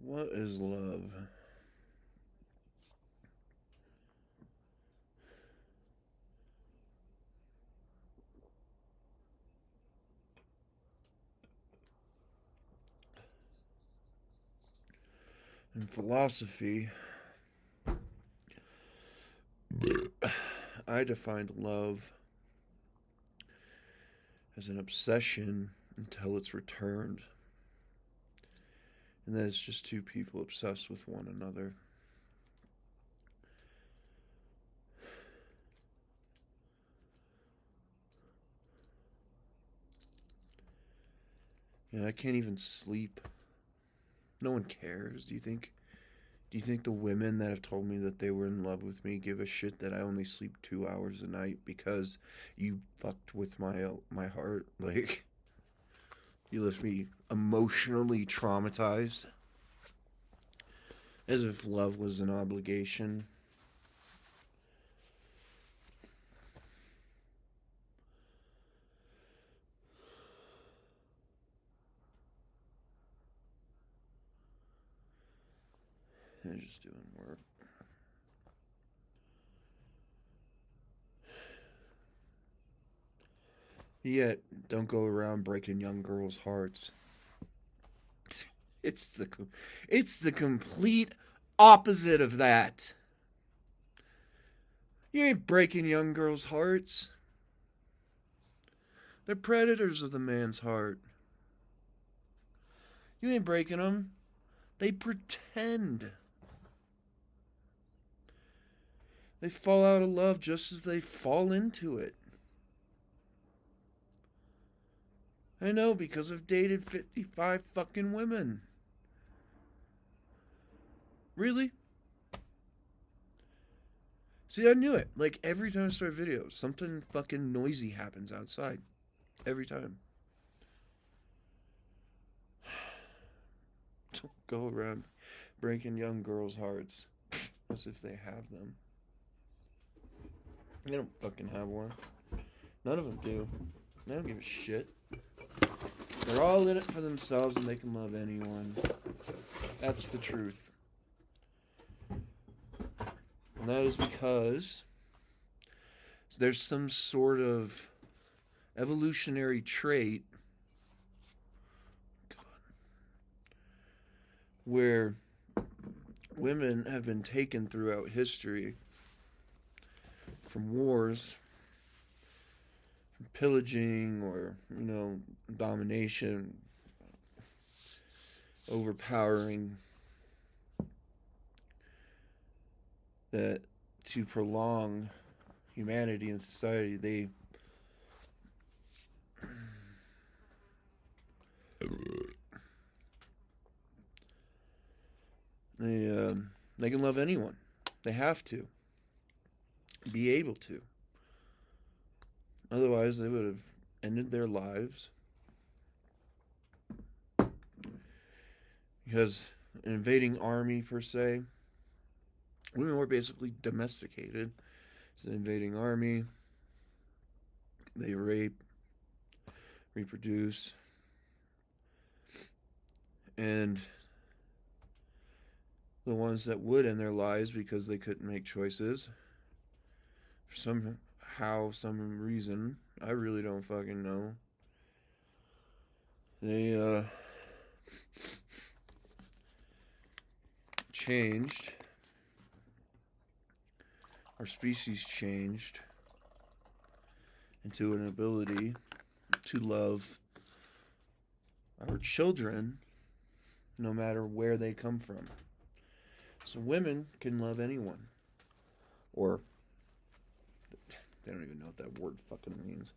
What is love? In philosophy, I defined love as an obsession until it's returned. And that it's just two people obsessed with one another. And I can't even sleep. No one cares. Do you think the women that have told me that they were in love with me give a shit that I only sleep 2 hours a night because you fucked with my heart? Like, you left me emotionally traumatized, as if love was an obligation. They're just doing work. Yet, don't go around breaking young girls' hearts. It's the it's the complete opposite of that. You ain't breaking young girls' hearts. They're predators of the man's heart. You ain't breaking them. They pretend. They fall out of love just as they fall into it. I know because I've dated 55 fucking women. Really? See, I knew it. Like, every time I start a video, something fucking noisy happens outside. Every time. Don't go around breaking young girls' hearts as if they have them. They don't fucking have one. None of them do. They don't give a shit. They're all in it for themselves and they can love anyone. That's the truth. And that is because there's some sort of evolutionary trait where women have been taken throughout history from wars, from pillaging, or, domination, overpowering, that to prolong humanity and society, they they can love anyone. They have to be able to. Otherwise, they would have ended their lives. Because an invading army, per se, women were basically domesticated. It's an invading army. They rape, reproduce, and the ones that would end their lives because they couldn't make choices, for some reason, I really don't fucking know, they changed. Our species changed into an ability to love our children no matter where they come from. So women can love anyone. Or, they don't even know what that word fucking means.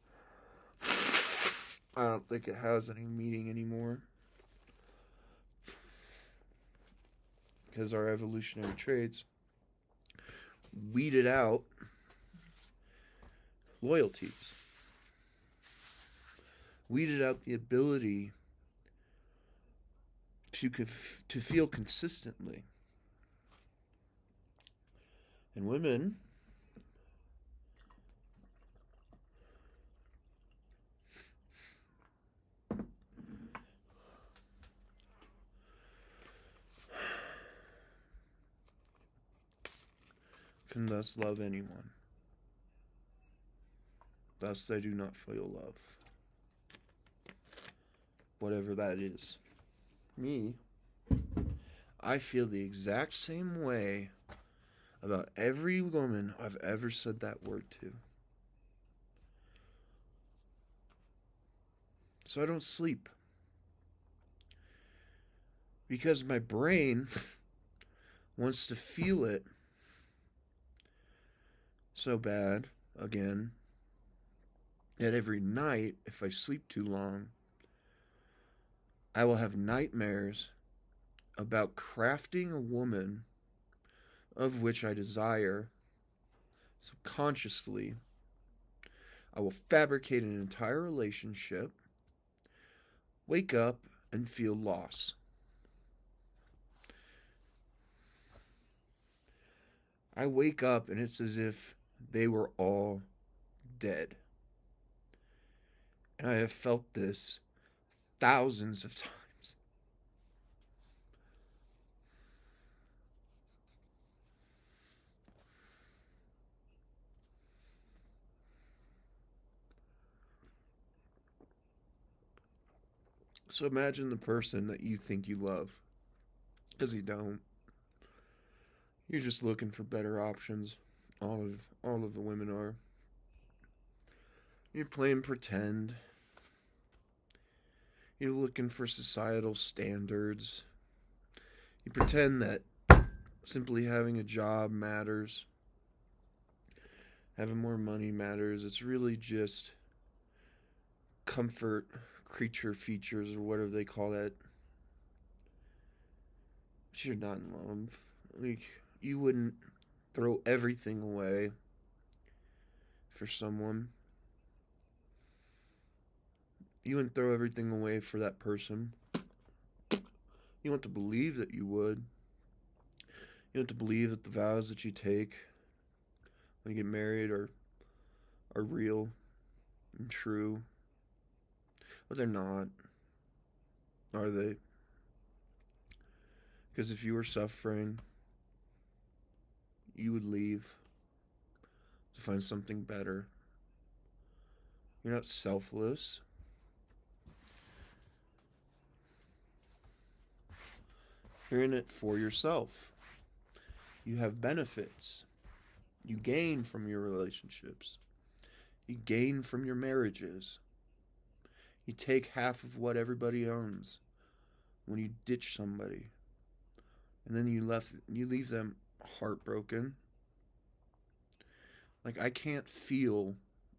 I don't think it has any meaning anymore. Because our evolutionary traits weeded out loyalties, weeded out the ability to feel consistently. And women can thus love anyone. Thus they do not feel love. Whatever that is. Me, I feel the exact same way about every woman I've ever said that word to. So I don't sleep. Because my brain wants to feel it so bad again that every night, if I sleep too long, I will have nightmares about crafting a woman of which I desire. Subconsciously, I will fabricate an entire relationship, wake up, and feel loss. I wake up and it's as if they were all dead. And I have felt this thousands of times. So imagine the person that you think you love, because you don't. You're just looking for better options. All of the women are. You're playing pretend. You're looking for societal standards. You pretend that simply having a job matters. Having more money matters. It's really just comfort, creature features, or whatever they call that. But you're not in love. Like, you wouldn't throw everything away for someone. You wouldn't throw everything away for that person. You want to believe that you would. You want to believe that the vows that you take when you get married are real and true. But they're not, are they? Because if you were suffering, you would leave to find something better. You're not selfless. You're in it for yourself. You have benefits. You gain from your relationships. You gain from your marriages. You take half of what everybody owns when you ditch somebody. And then you leave them heartbroken. Like, I can't feel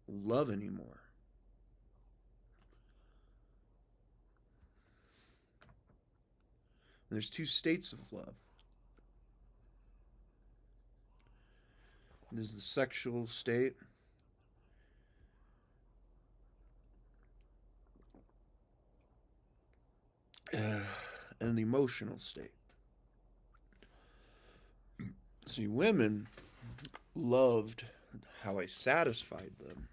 love anymore. And there's two states of love. There's the sexual state, and the emotional state. See, women loved how I satisfied them.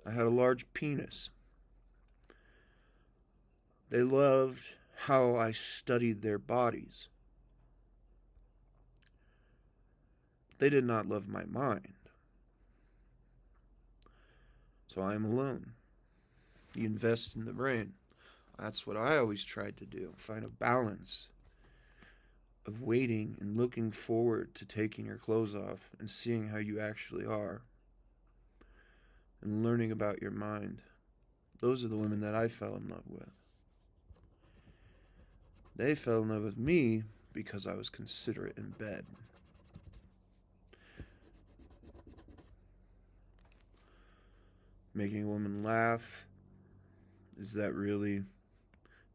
I had a large penis. They loved how I studied their bodies. They did not love my mind. So I am alone. You invest in the brain. That's what I always tried to do. Find a balance of waiting and looking forward to taking your clothes off and seeing how you actually are. And learning about your mind. Those are the women that I fell in love with. They fell in love with me because I was considerate in bed. Making a woman laugh, is that really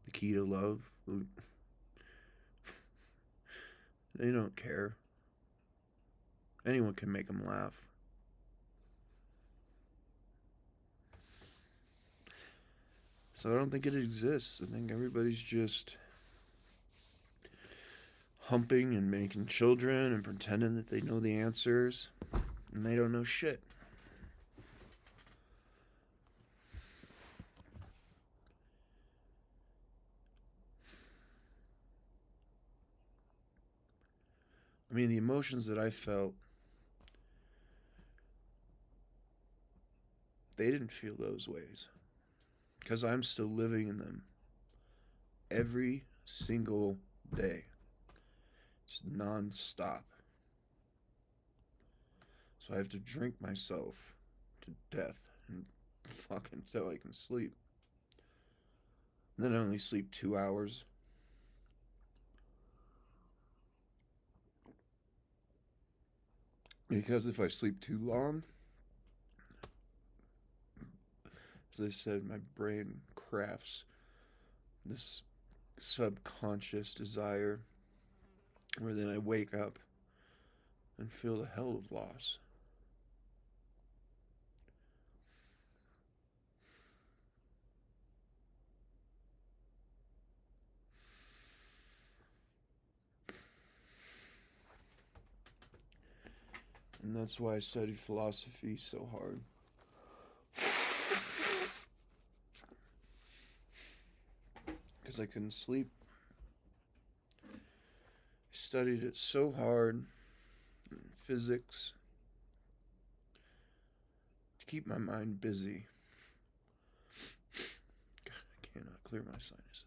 the key to love? They don't care. Anyone can make them laugh. So I don't think it exists. I think everybody's just humping and making children and pretending that they know the answers, and they don't know shit. I mean, the emotions that I felt, they didn't feel those ways because I'm still living in them every single day. It's non-stop. So I have to drink myself to death and fucking until I can sleep. And then I only sleep 2 hours. Because if I sleep too long, as I said, my brain crafts this subconscious desire where then I wake up and feel the hell of loss. And that's why I studied philosophy so hard. Because I couldn't sleep. I studied it so hard. Physics. To keep my mind busy. God, I cannot clear my sinuses.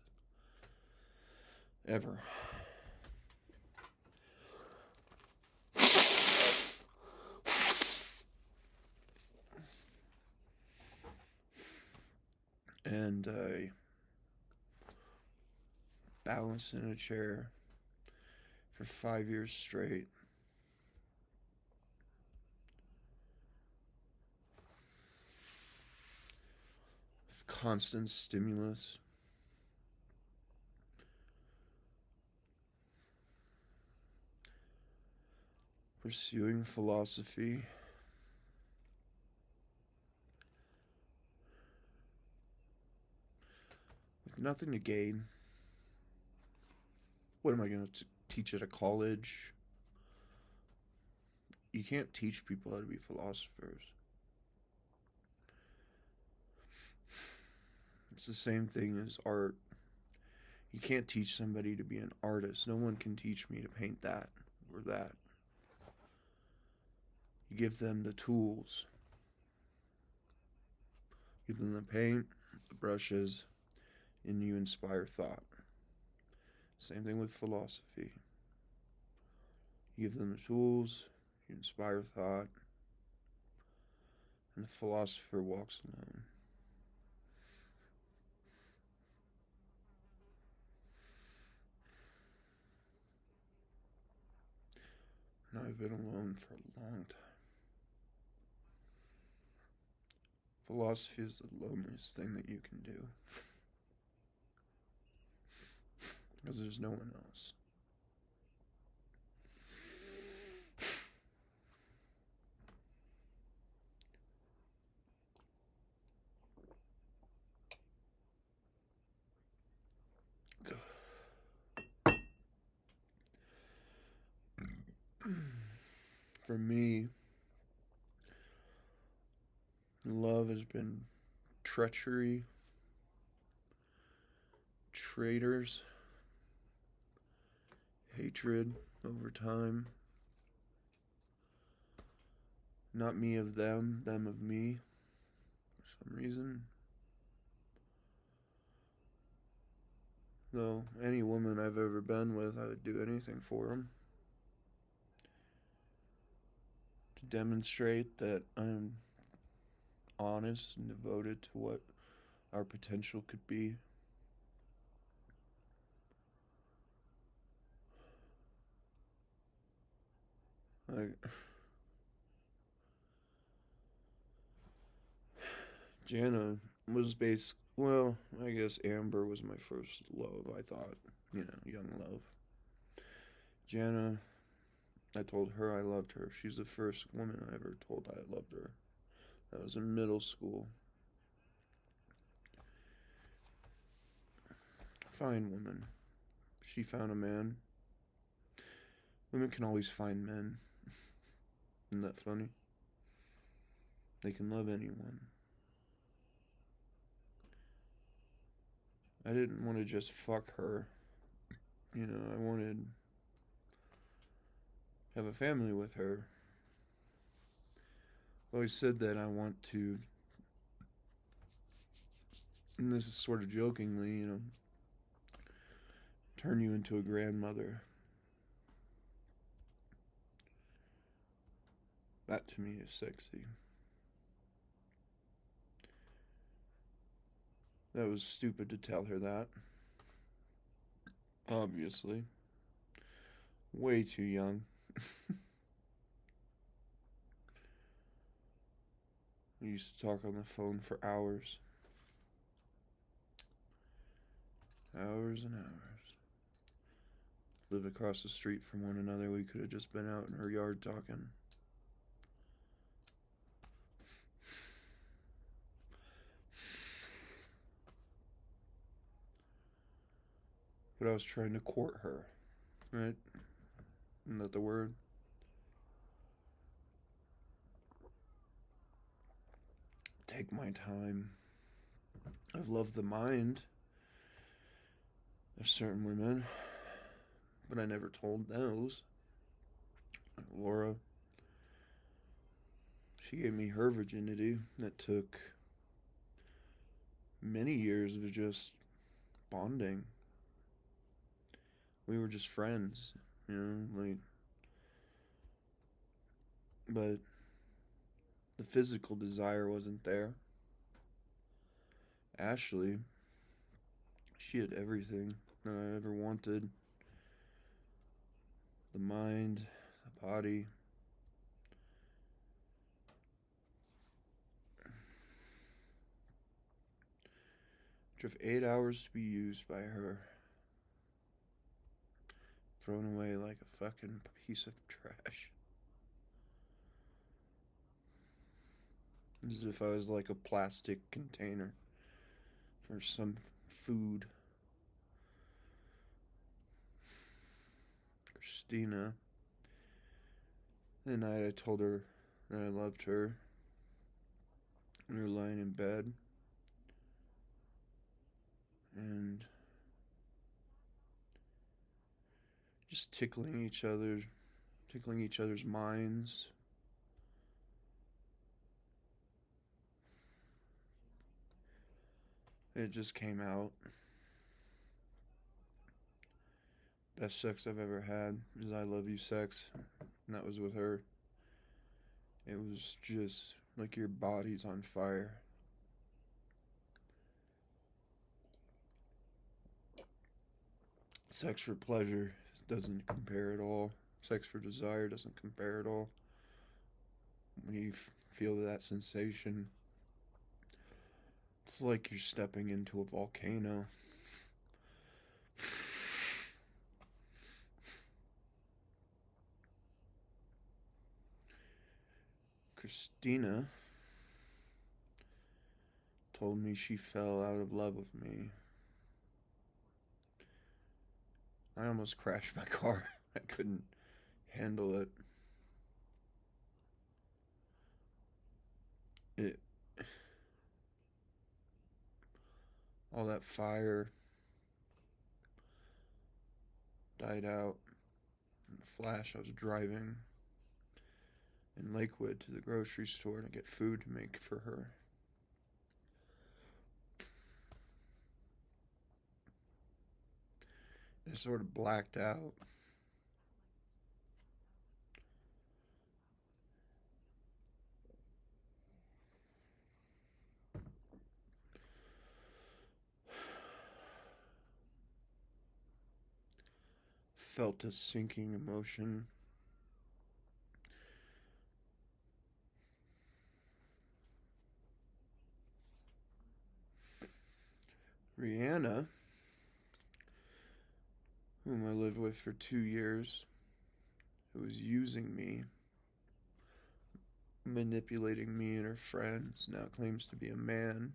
Ever. And I balanced in a chair for 5 years straight. Constant stimulus. Pursuing philosophy. With nothing to gain. What am I going to teach at a college? You can't teach people how to be philosophers. It's the same thing as art. You can't teach somebody to be an artist. No one can teach me to paint that or that. You give them the tools. Give them the paint, the brushes, and you inspire thought. Same thing with philosophy. You give them the tools, you inspire thought, and the philosopher walks alone. And I've been alone for a long time. Philosophy is the loneliest thing that you can do. Because there's no one else. For me, love has been treachery, traitors, hatred over time. Not me of them, them of me, for some reason. Though any woman I've ever been with, I would do anything for them. To demonstrate that I'm honest and devoted to what our potential could be. Like, Jana was well, I guess Amber was my first love, I thought. Young love. Jana, I told her I loved her. She's the first woman I ever told I loved her. That was in middle school. Fine woman. She found a man. Women can always find men. Isn't that funny? They can love anyone. I didn't want to just fuck her. I wanted have a family with her. I've always said that I want to, and this is sort of jokingly, turn you into a grandmother. That to me is sexy. That was stupid to tell her that. Obviously. Way too young. We used to talk on the phone for hours. Hours and hours. Lived across the street from one another. We could have just been out in her yard talking. But I was trying to court her. Right? Isn't that the word? Take my time. I've loved the mind of certain women, but I never told those. Like Laura, she gave me her virginity. That took many years of just bonding. We were just friends, but the physical desire wasn't there. Ashley, she had everything that I ever wanted. The mind, the body. It took 8 hours to be used by her. Thrown away like a fucking piece of trash. As if I was like a plastic container for some food. Christina. The night I told her that I loved her. We were lying in bed. And just tickling each other's minds. It just came out. Best sex I've ever had is I love you sex. And that was with her. It was just like your body's on fire. Sex for pleasure doesn't compare at all. Sex for desire doesn't compare at all. When you feel that sensation, it's like you're stepping into a volcano. Christina told me she fell out of love with me. I almost crashed my car. I couldn't handle it. All that fire died out. In a flash, I was driving in Lakewood to the grocery store to get food to make for her. I sort of blacked out. Felt a sinking emotion. Rihanna, whom I lived with for 2 years, who was using me, manipulating me and her friends, now claims to be a man.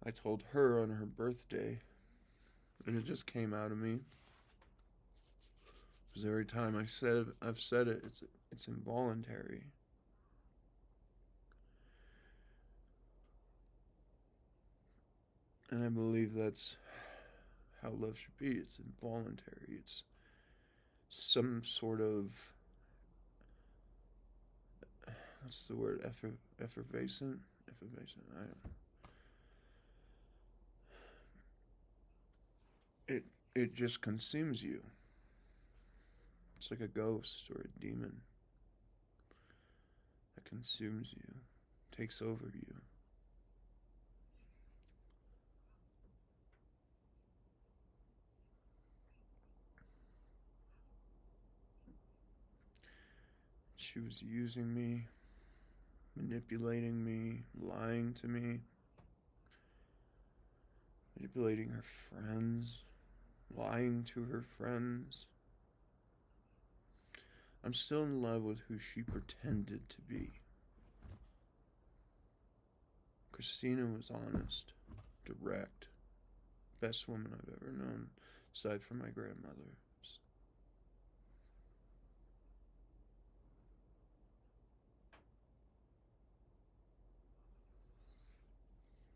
I told her on her birthday, and it just came out of me. Because every time I've said it, it's involuntary. And I believe that's how love should be. It's involuntary. It's some sort of, what's the word, effervescent? Effervescent, I don't know. It just consumes you. It's like a ghost or a demon that consumes you, takes over you. She was using me, manipulating me, lying to me, manipulating her friends, lying to her friends. I'm still in love with who she pretended to be. Christina was honest, direct, best woman I've ever known, aside from my grandmother.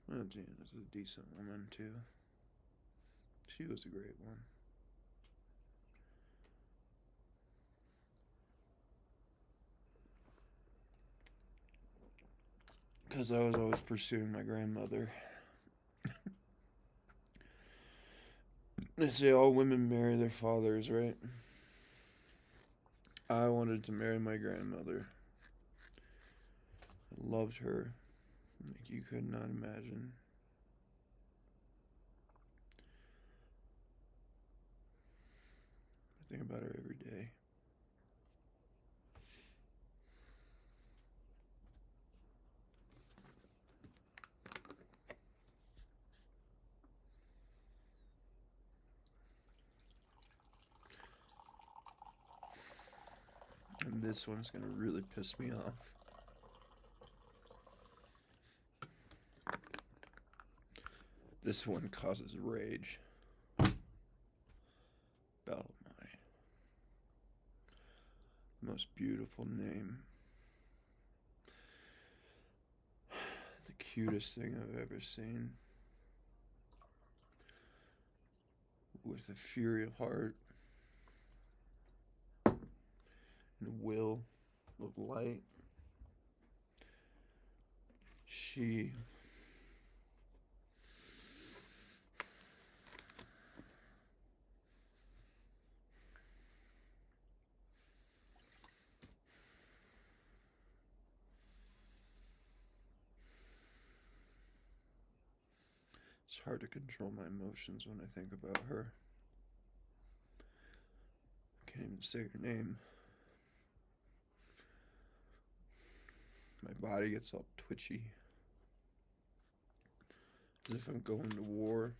Well, Jan was a decent woman, too. She was a great one. Because I was always pursuing my grandmother. They say all women marry their fathers, right? I wanted to marry my grandmother. I loved her like you could not imagine. I think about her every day. And this one's gonna really piss me off. This one causes rage. Belmai. Most beautiful name. The cutest thing I've ever seen. With a fury of heart and a will of light. She It's hard to control my emotions when I think about her. I can't even say her name. My body gets all twitchy. As if I'm going to war.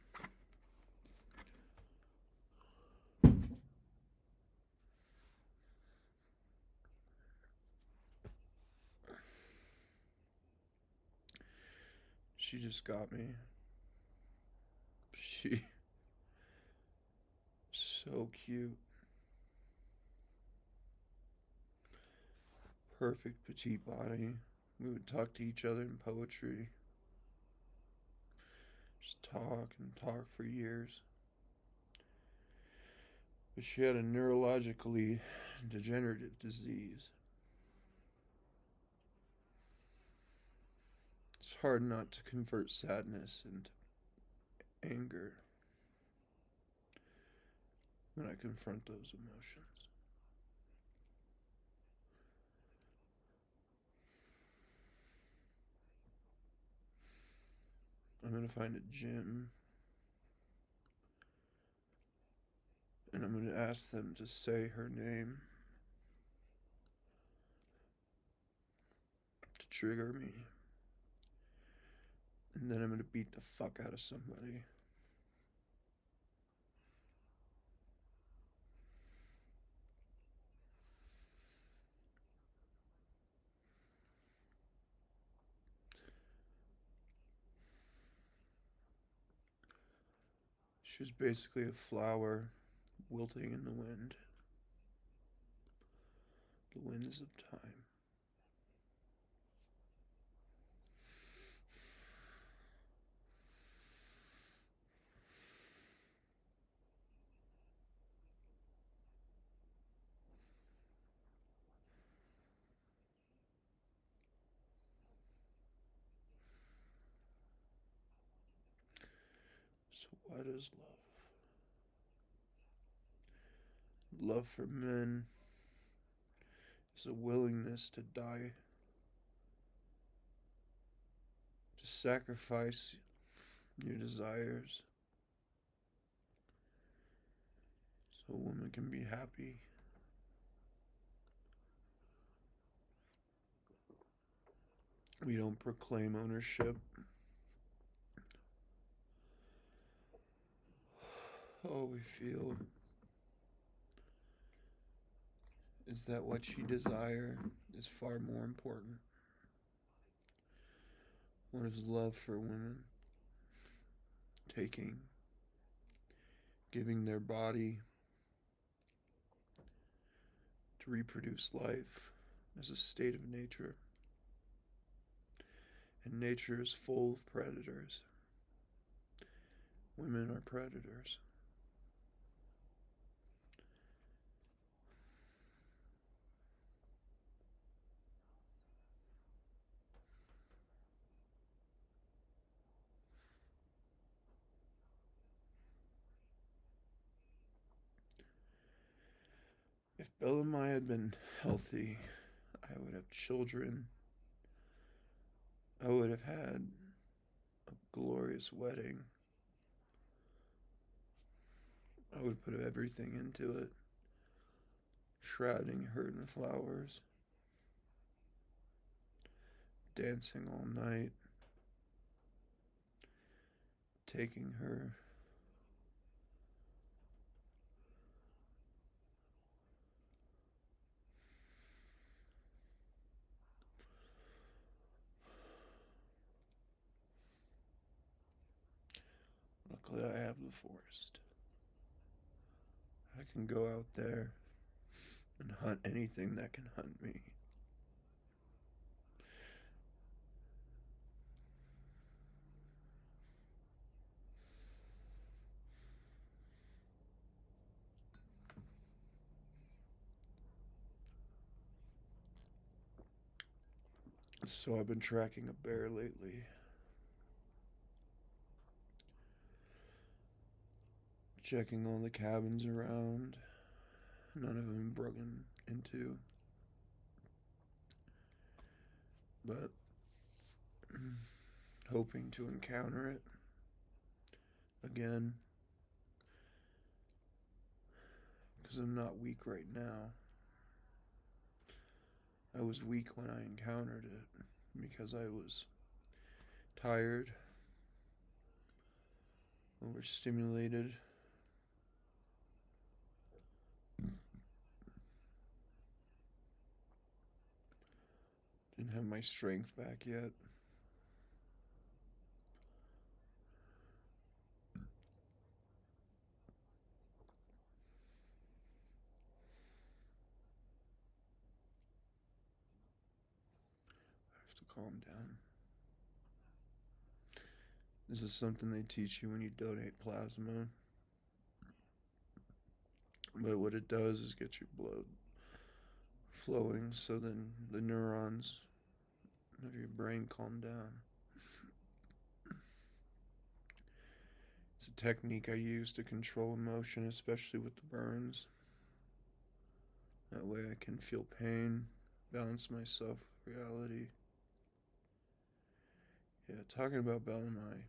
She just got me. She so cute. Perfect petite body. We would talk to each other in poetry. Just talk and talk for years. But she had a neurologically degenerative disease. It's hard not to convert sadness into anger when I confront those emotions. I'm going to find a gym and I'm going to ask them to say her name to trigger me. And then I'm going to beat the fuck out of somebody. She was basically a flower wilting in the wind. The winds of time. So what is love? Love for men is a willingness to die, to sacrifice your desires so a woman can be happy. We don't proclaim ownership. All we feel is that what you desire is far more important. One is love for women, taking, giving their body to reproduce life as a state of nature. And nature is full of predators. Women are predators. If Bill and Maya had been healthy, I would have children. I would have had a glorious wedding. I would put everything into it, shrouding her in flowers, dancing all night, taking her. Luckily, I have the forest. I can go out there and hunt anything that can hunt me. So I've been tracking a bear lately. Checking all the cabins around. None of them broken into. But hoping to encounter it again. Because I'm not weak right now. I was weak when I encountered it because I was tired, overstimulated. Didn't have my strength back yet. I have to calm down. This is something they teach you when you donate plasma. But what it does is get your blood flowing so then the neurons of your brain calm down. It's a technique I use to control emotion, especially with the burns. That way I can feel pain, balance myself with reality. Yeah, talking about Bellamai.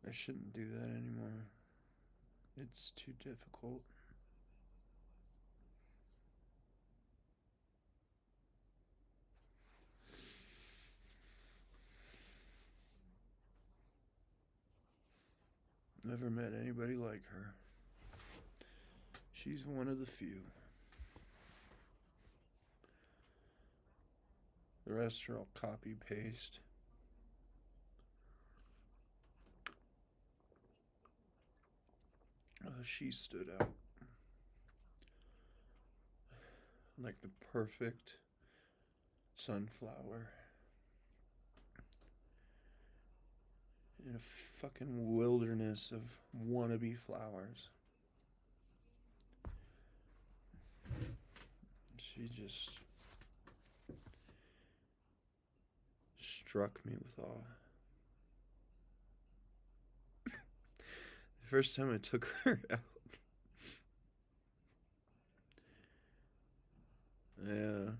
I shouldn't do that anymore. It's too difficult. Never met anybody like her. She's one of the few. The rest are all copy paste. She stood out like the perfect sunflower in a fucking wilderness of wannabe flowers. She just struck me with awe. The first time I took her out, yeah,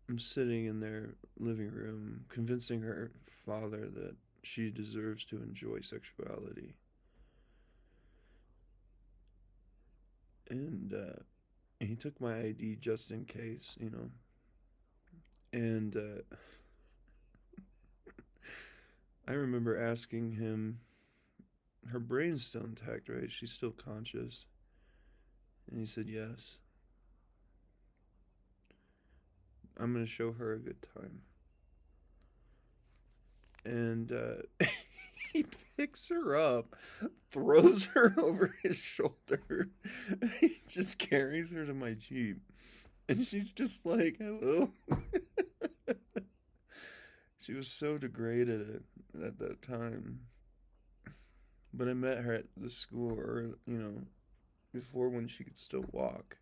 I'm sitting in their living room convincing her father that she deserves to enjoy sexuality. And he took my ID just in case, you know. And I remember asking him, her brain's still intact, right? She's still conscious. And he said, yes. I'm going to show her a good time. And he picks her up, throws her over his shoulder. He just carries her to my Jeep. And she's just like, hello. She was so degraded at that time. But I met her at the school, or, you know, before when she could still walk.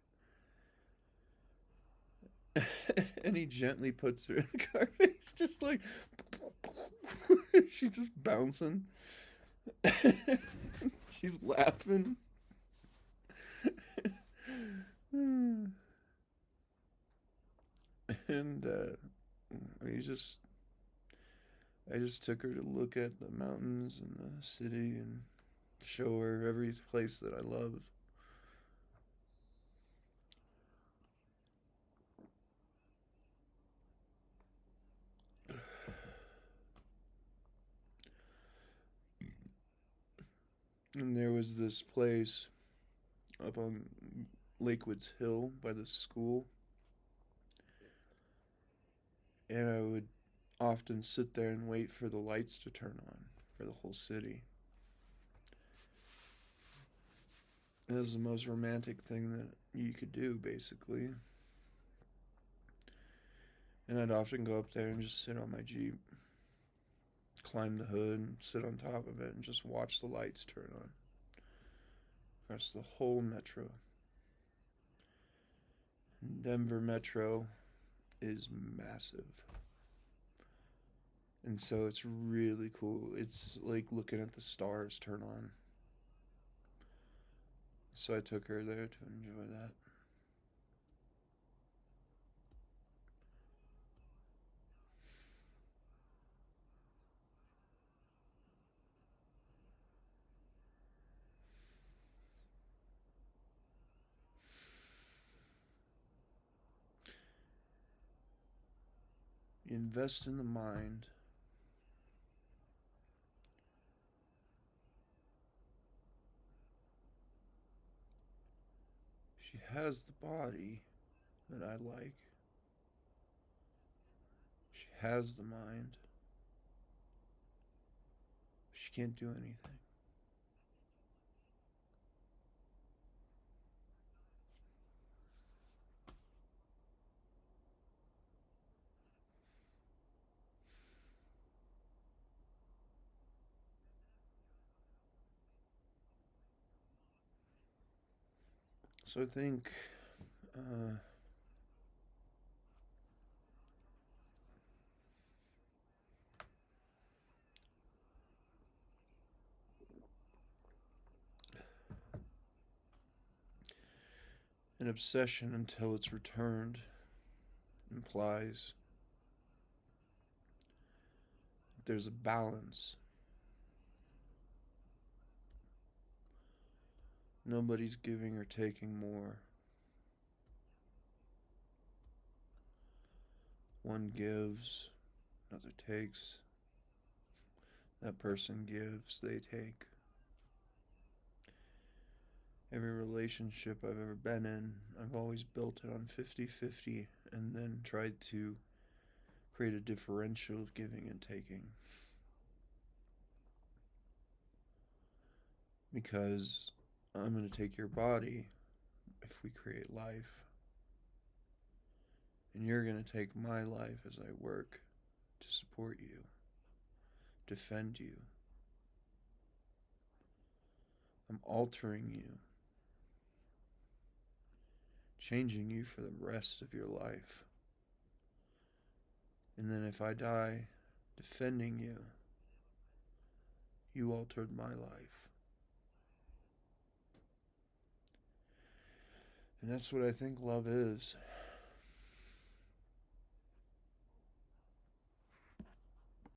And he gently puts her in the car. It's just like, she's just bouncing. She's laughing. And I just took her to look at the mountains and the city and show her every place that I love. And there was this place up on Lakewoods Hill by the school. And I would often sit there and wait for the lights to turn on for the whole city. It was the most romantic thing that you could do, basically. And I'd often go up there and just sit on my Jeep, climb the hood, and sit on top of it and just watch the lights turn on across the whole metro. Denver Metro is massive. And so it's really cool. It's like looking at the stars turn on. So I took her there to enjoy that. You invest in the mind. She has the body that I like. She has the mind. She can't do anything. So I think uh, an obsession until it's returned implies that there's a balance. Nobody's giving or taking more. One gives, another takes. That person gives, they take. Every relationship I've ever been in, I've always built it on 50-50 and then tried to create a differential of giving and taking. Because I'm going to take your body if we create life. And you're going to take my life as I work to support you, defend you. I'm altering you, changing you for the rest of your life. And then if I die, defending you. You altered my life. And that's what I think love is.